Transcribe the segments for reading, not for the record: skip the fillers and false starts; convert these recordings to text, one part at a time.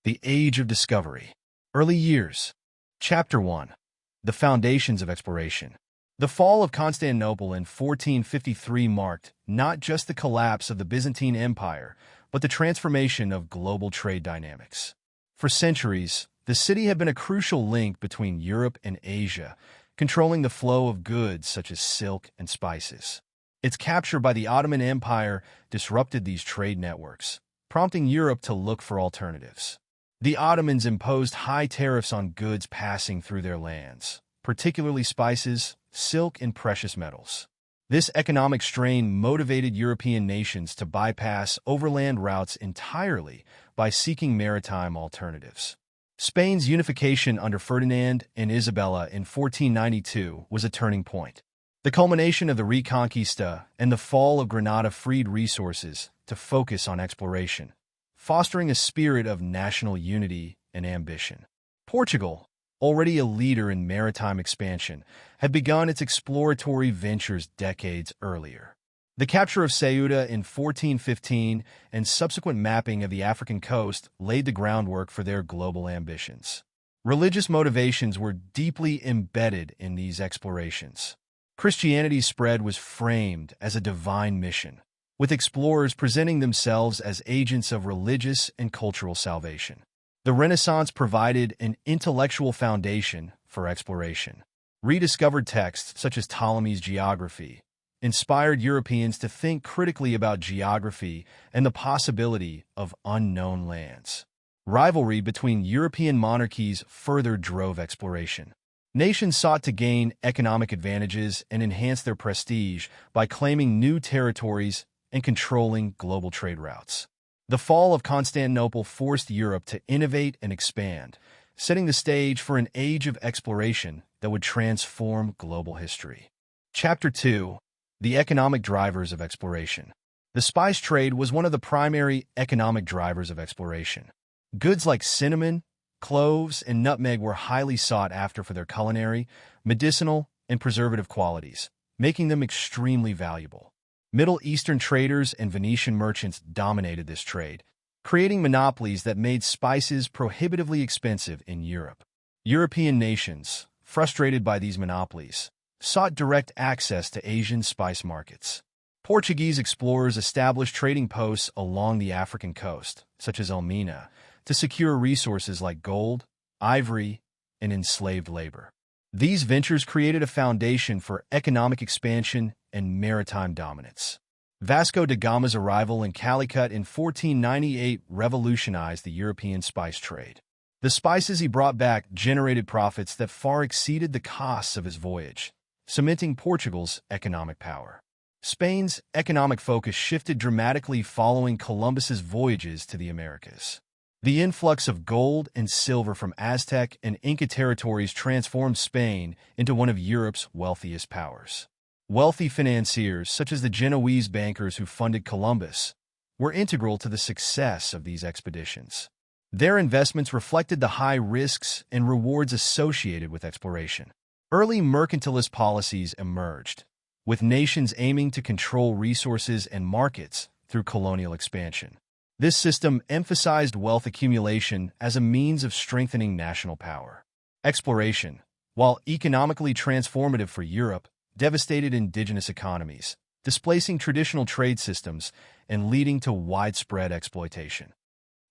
The Age of Discovery. Early Years. Chapter 1. The Foundations of Exploration. The fall of Constantinople in 1453 marked not just the collapse of the Byzantine Empire, but the transformation of global trade dynamics. For centuries, the city had been a crucial link between Europe and Asia, controlling the flow of goods such as silk and spices. Its capture by the Ottoman Empire disrupted these trade networks, prompting Europe to look for alternatives. The Ottomans imposed high tariffs on goods passing through their lands, particularly spices, silk, and precious metals. This economic strain motivated European nations to bypass overland routes entirely by seeking maritime alternatives. Spain's unification under Ferdinand and Isabella in 1492 was a turning point. The culmination of the Reconquista and the fall of Granada freed resources to focus on exploration, fostering a spirit of national unity and ambition. Portugal, already a leader in maritime expansion, had begun its exploratory ventures decades earlier. The capture of Ceuta in 1415 and subsequent mapping of the African coast laid the groundwork for their global ambitions. Religious motivations were deeply embedded in these explorations. Christianity's spread was framed as a divine mission, with explorers presenting themselves as agents of religious and cultural salvation. The Renaissance provided an intellectual foundation for exploration. Rediscovered texts, such as Ptolemy's geography, inspired Europeans to think critically about geography and the possibility of unknown lands. Rivalry between European monarchies further drove exploration. Nations sought to gain economic advantages and enhance their prestige by claiming new territories and controlling global trade routes. The fall of Constantinople forced Europe to innovate and expand, setting the stage for an age of exploration that would transform global history. Chapter 2. The Economic Drivers of Exploration. The spice trade was one of the primary economic drivers of exploration. Goods like cinnamon, cloves, and nutmeg were highly sought after for their culinary, medicinal, and preservative qualities, making them extremely valuable. Middle Eastern traders and Venetian merchants dominated this trade, creating monopolies that made spices prohibitively expensive in Europe. European nations, frustrated by these monopolies, sought direct access to Asian spice markets. Portuguese explorers established trading posts along the African coast, such as Elmina, to secure resources like gold, ivory, and enslaved labor. These ventures created a foundation for economic expansion and maritime dominance. Vasco da Gama's arrival in Calicut in 1498 revolutionized the European spice trade. The spices he brought back generated profits that far exceeded the costs of his voyage, cementing Portugal's economic power. Spain's economic focus shifted dramatically following Columbus's voyages to the Americas. The influx of gold and silver from Aztec and Inca territories transformed Spain into one of Europe's wealthiest powers. Wealthy financiers, such as the Genoese bankers who funded Columbus, were integral to the success of these expeditions. Their investments reflected the high risks and rewards associated with exploration. Early mercantilist policies emerged, with nations aiming to control resources and markets through colonial expansion. This system emphasized wealth accumulation as a means of strengthening national power. Exploration, while economically transformative for Europe, devastated indigenous economies, displacing traditional trade systems and leading to widespread exploitation.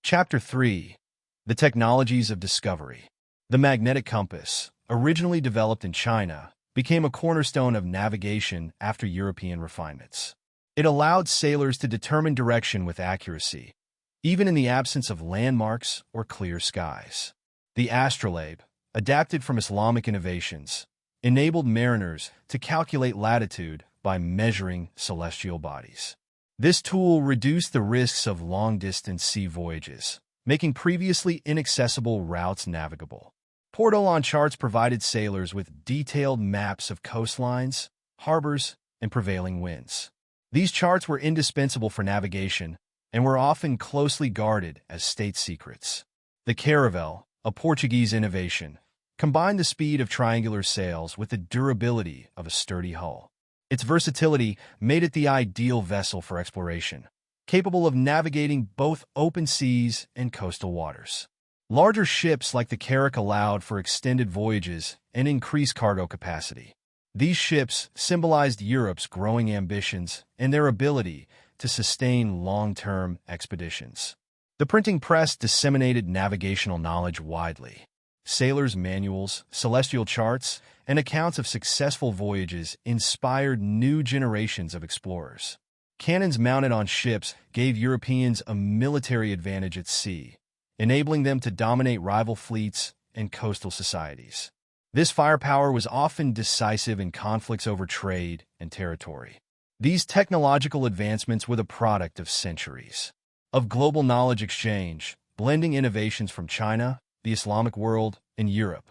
Chapter 3. The Technologies of Discovery. The magnetic compass, originally developed in China, became a cornerstone of navigation after European refinements. It allowed sailors to determine direction with accuracy, even in the absence of landmarks or clear skies. The astrolabe, adapted from Islamic innovations, enabled mariners to calculate latitude by measuring celestial bodies. This tool reduced the risks of long-distance sea voyages, making previously inaccessible routes navigable. Portolan charts provided sailors with detailed maps of coastlines, harbors, and prevailing winds. These charts were indispensable for navigation and were often closely guarded as state secrets. The caravel, a Portuguese innovation, combined the speed of triangular sails with the durability of a sturdy hull. Its versatility made it the ideal vessel for exploration, capable of navigating both open seas and coastal waters. Larger ships like the Carrack allowed for extended voyages and increased cargo capacity. These ships symbolized Europe's growing ambitions and their ability to sustain long-term expeditions. The printing press disseminated navigational knowledge widely. Sailors' manuals, celestial charts, and accounts of successful voyages inspired new generations of explorers. Cannons mounted on ships gave Europeans a military advantage at sea, enabling them to dominate rival fleets and coastal societies. This firepower was often decisive in conflicts over trade and territory. These technological advancements were the product of centuries of global knowledge exchange, blending innovations from China, the Islamic world, and Europe.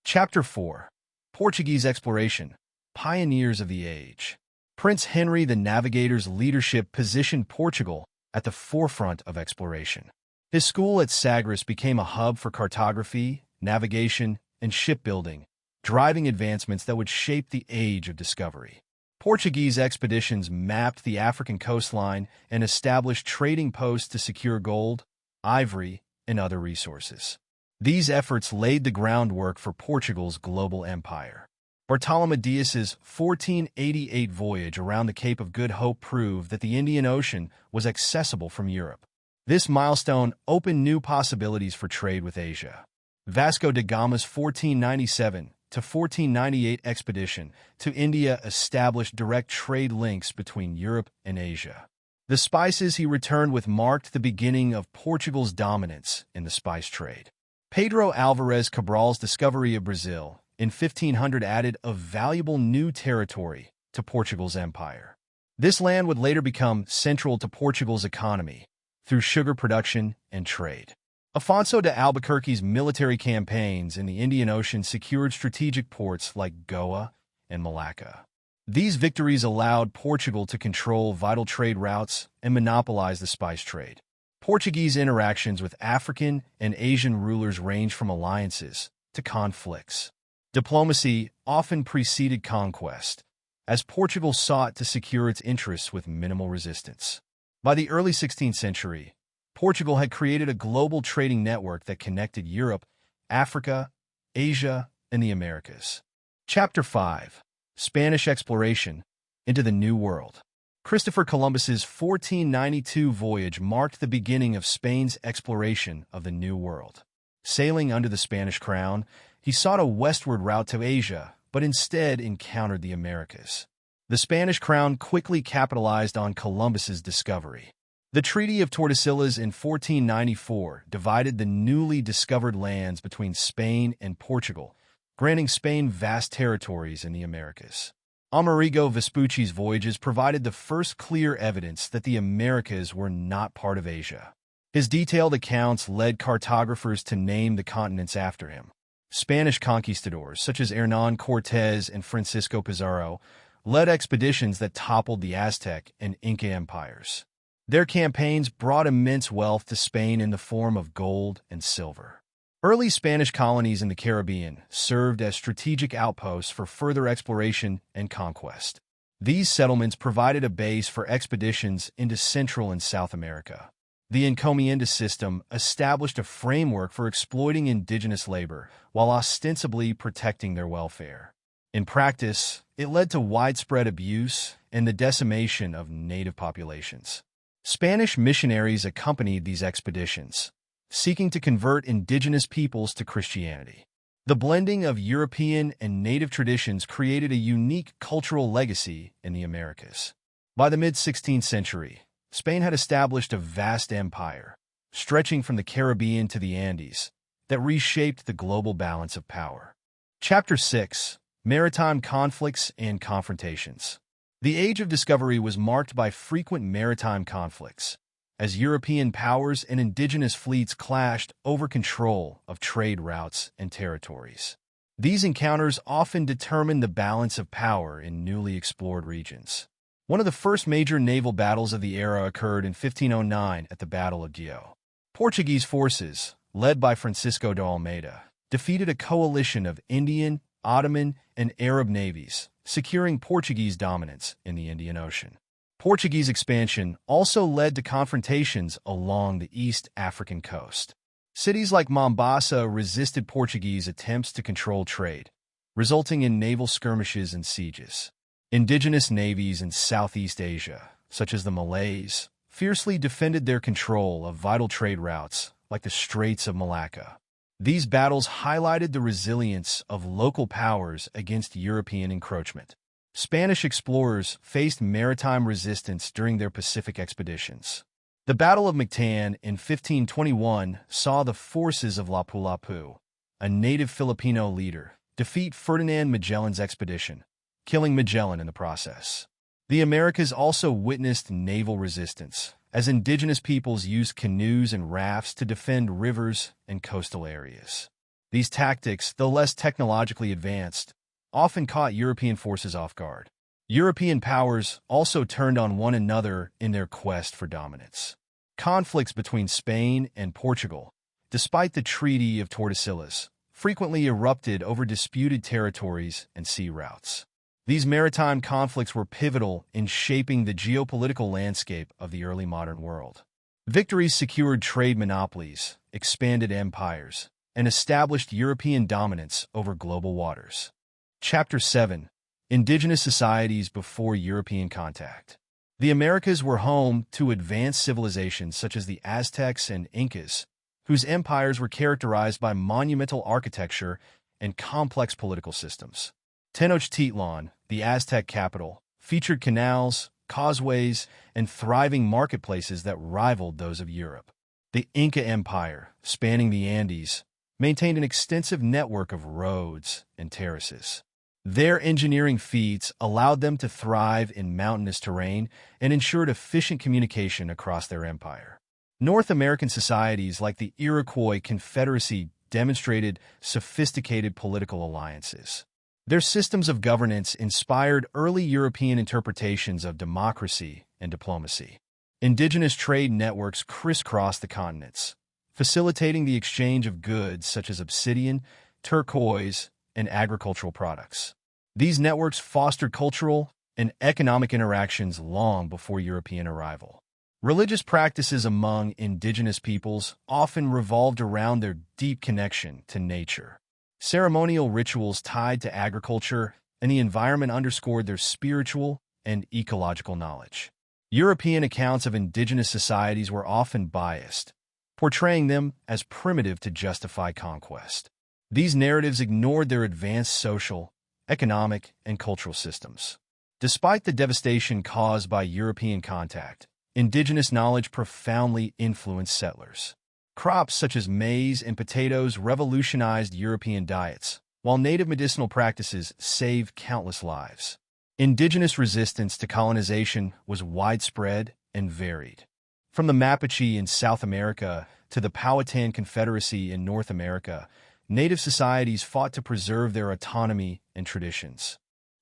Chapter 4. Portuguese Exploration, Pioneers of the Age. Prince Henry the Navigator's leadership positioned Portugal at the forefront of exploration. His school at Sagres became a hub for cartography, navigation, and shipbuilding, driving advancements that would shape the age of discovery. Portuguese expeditions mapped the African coastline and established trading posts to secure gold, ivory, and other resources. These efforts laid the groundwork for Portugal's global empire. Bartolomé Dias's 1488 voyage around the Cape of Good Hope proved that the Indian Ocean was accessible from Europe. This milestone opened new possibilities for trade with Asia. Vasco da Gama's 1497 to 1498 expedition to India established direct trade links between Europe and Asia. The spices he returned with marked the beginning of Portugal's dominance in the spice trade. Pedro Álvares Cabral's discovery of Brazil in 1500 added a valuable new territory to Portugal's empire. This land would later become central to Portugal's economy through sugar production and trade. Afonso de Albuquerque's military campaigns in the Indian Ocean secured strategic ports like Goa and Malacca. These victories allowed Portugal to control vital trade routes and monopolize the spice trade. Portuguese interactions with African and Asian rulers ranged from alliances to conflicts. Diplomacy often preceded conquest, as Portugal sought to secure its interests with minimal resistance. By the early 16th century, Portugal had created a global trading network that connected Europe, Africa, Asia, and the Americas. Chapter 5. Spanish Exploration into the New World. Christopher Columbus's 1492 voyage marked the beginning of Spain's exploration of the New World. Sailing under the Spanish crown, he sought a westward route to Asia, but instead encountered the Americas. The Spanish crown quickly capitalized on Columbus's discovery. The Treaty of Tordesillas in 1494 divided the newly discovered lands between Spain and Portugal, granting Spain vast territories in the Americas. Amerigo Vespucci's voyages provided the first clear evidence that the Americas were not part of Asia. His detailed accounts led cartographers to name the continents after him. Spanish conquistadors, such as Hernán Cortés and Francisco Pizarro, led expeditions that toppled the Aztec and Inca empires. Their campaigns brought immense wealth to Spain in the form of gold and silver. Early Spanish colonies in the Caribbean served as strategic outposts for further exploration and conquest. These settlements provided a base for expeditions into Central and South America. The encomienda system established a framework for exploiting indigenous labor while ostensibly protecting their welfare. In practice, it led to widespread abuse and the decimation of native populations. Spanish missionaries accompanied these expeditions, seeking to convert indigenous peoples to Christianity. The blending of European and native traditions created a unique cultural legacy in the Americas. By the mid-16th century, Spain had established a vast empire, stretching from the Caribbean to the Andes, that reshaped the global balance of power. Chapter 6. Maritime Conflicts and Confrontations. The Age of Discovery was marked by frequent maritime conflicts, as European powers and indigenous fleets clashed over control of trade routes and territories. These encounters often determined the balance of power in newly explored regions. One of the first major naval battles of the era occurred in 1509 at the Battle of Gio. Portuguese forces, led by Francisco de Almeida, defeated a coalition of Indian, Ottoman, and Arab navies, securing Portuguese dominance in the Indian Ocean. Portuguese expansion also led to confrontations along the East African coast. Cities like Mombasa resisted Portuguese attempts to control trade, resulting in naval skirmishes and sieges. Indigenous navies in Southeast Asia, such as the Malays, fiercely defended their control of vital trade routes like the Straits of Malacca. These battles highlighted the resilience of local powers against European encroachment. Spanish explorers faced maritime resistance during their Pacific expeditions. The Battle of Mactan in 1521 saw the forces of Lapu-Lapu, a native Filipino leader, defeat Ferdinand Magellan's expedition, killing Magellan in the process. The Americas also witnessed naval resistance, as indigenous peoples used canoes and rafts to defend rivers and coastal areas. These tactics, though less technologically advanced, often caught European forces off guard. European powers also turned on one another in their quest for dominance. Conflicts between Spain and Portugal, despite the Treaty of Tordesillas, frequently erupted over disputed territories and sea routes. These maritime conflicts were pivotal in shaping the geopolitical landscape of the early modern world. Victories secured trade monopolies, expanded empires, and established European dominance over global waters. Chapter 7. Indigenous Societies Before European Contact. The Americas were home to advanced civilizations such as the Aztecs and Incas, whose empires were characterized by monumental architecture and complex political systems. Tenochtitlan, the Aztec capital, featured canals, causeways, and thriving marketplaces that rivaled those of Europe. The Inca Empire, spanning the Andes, maintained an extensive network of roads and terraces. Their engineering feats allowed them to thrive in mountainous terrain and ensured efficient communication across their empire. North American societies like the Iroquois Confederacy demonstrated sophisticated political alliances. Their systems of governance inspired early European interpretations of democracy and diplomacy. Indigenous trade networks crisscrossed the continents, facilitating the exchange of goods such as obsidian, turquoise, and agricultural products. These networks fostered cultural and economic interactions long before European arrival. Religious practices among indigenous peoples often revolved around their deep connection to nature. Ceremonial rituals tied to agriculture and the environment underscored their spiritual and ecological knowledge. European accounts of indigenous societies were often biased, portraying them as primitive to justify conquest. These narratives ignored their advanced social, economic, and cultural systems. Despite the devastation caused by European contact, indigenous knowledge profoundly influenced settlers. Crops such as maize and potatoes revolutionized European diets, while native medicinal practices saved countless lives. Indigenous resistance to colonization was widespread and varied. From the Mapuche in South America to the Powhatan Confederacy in North America, native societies fought to preserve their autonomy and traditions.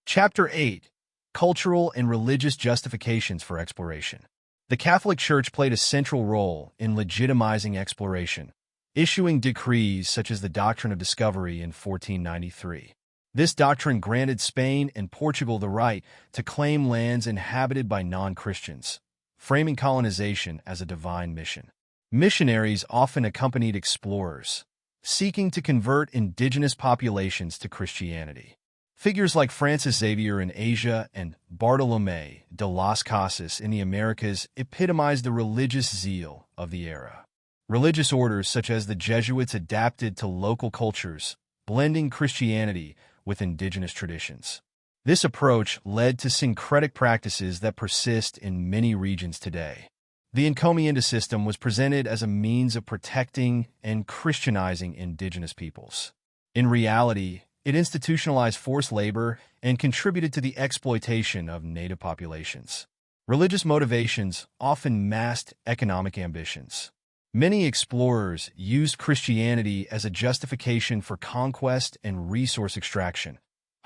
Chapter 8. Cultural and Religious Justifications for Exploration. The Catholic Church played a central role in legitimizing exploration, issuing decrees such as the Doctrine of Discovery in 1493. This doctrine granted Spain and Portugal the right to claim lands inhabited by non-Christians, framing colonization as a divine mission. Missionaries often accompanied explorers, seeking to convert indigenous populations to Christianity. Figures like Francis Xavier in Asia and Bartolomé de las Casas in the Americas epitomized the religious zeal of the era. Religious orders such as the Jesuits adapted to local cultures, blending Christianity with indigenous traditions. This approach led to syncretic practices that persist in many regions today. The encomienda system was presented as a means of protecting and Christianizing indigenous peoples. In reality, it institutionalized forced labor and contributed to the exploitation of native populations. Religious motivations often masked economic ambitions. Many explorers used Christianity as a justification for conquest and resource extraction,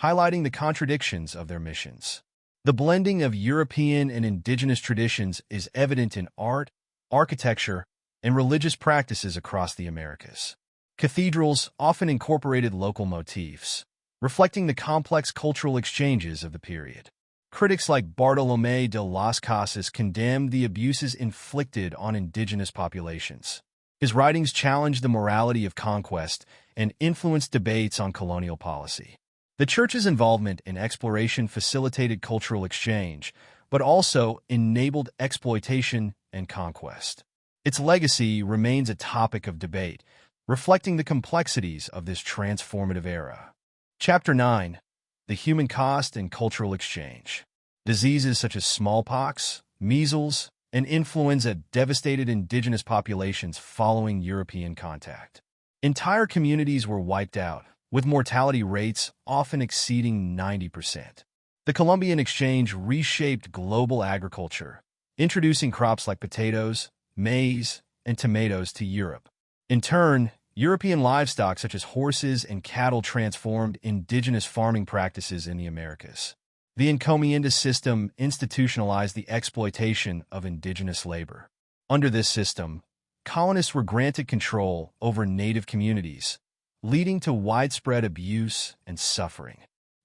highlighting the contradictions of their missions. The blending of European and indigenous traditions is evident in art, architecture, and religious practices across the Americas. Cathedrals often incorporated local motifs, reflecting the complex cultural exchanges of the period. Critics like Bartolomé de las Casas condemned the abuses inflicted on indigenous populations, His writings challenged the morality of conquest and influenced debates on colonial policy. The Church's involvement in exploration facilitated cultural exchange, but also enabled exploitation and conquest. Its legacy remains a topic of debate, reflecting the complexities of this transformative era. Chapter 9. The Human Cost and Cultural Exchange. Diseases such as smallpox, measles, and influenza devastated indigenous populations following European contact. Entire communities were wiped out, with mortality rates often exceeding 90%. The Columbian Exchange reshaped global agriculture, introducing crops like potatoes, maize, and tomatoes to Europe. In turn, European livestock such as horses and cattle transformed indigenous farming practices in the Americas. The encomienda system institutionalized the exploitation of indigenous labor. Under this system, colonists were granted control over native communities, leading to widespread abuse and suffering.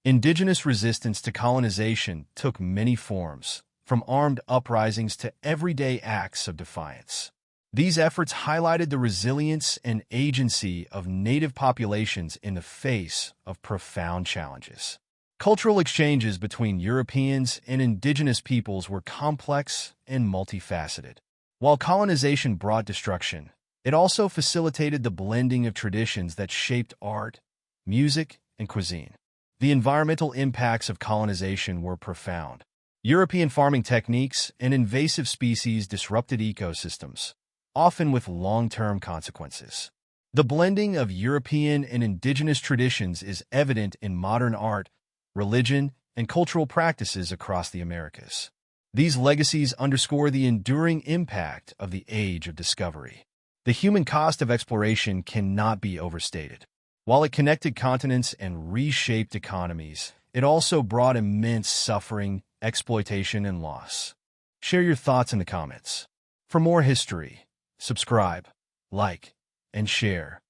Indigenous resistance to colonization took many forms, from armed uprisings to everyday acts of defiance. These efforts highlighted the resilience and agency of native populations in the face of profound challenges. Cultural exchanges between Europeans and indigenous peoples were complex and multifaceted. While colonization brought destruction, it also facilitated the blending of traditions that shaped art, music, and cuisine. The environmental impacts of colonization were profound. European farming techniques and invasive species disrupted ecosystems, often with long-term consequences. The blending of European and indigenous traditions is evident in modern art, religion, and cultural practices across the Americas. These legacies underscore the enduring impact of the Age of Discovery. The human cost of exploration cannot be overstated. While it connected continents and reshaped economies, it also brought immense suffering, exploitation, and loss. Share your thoughts in the comments. For more history, subscribe, like, and share.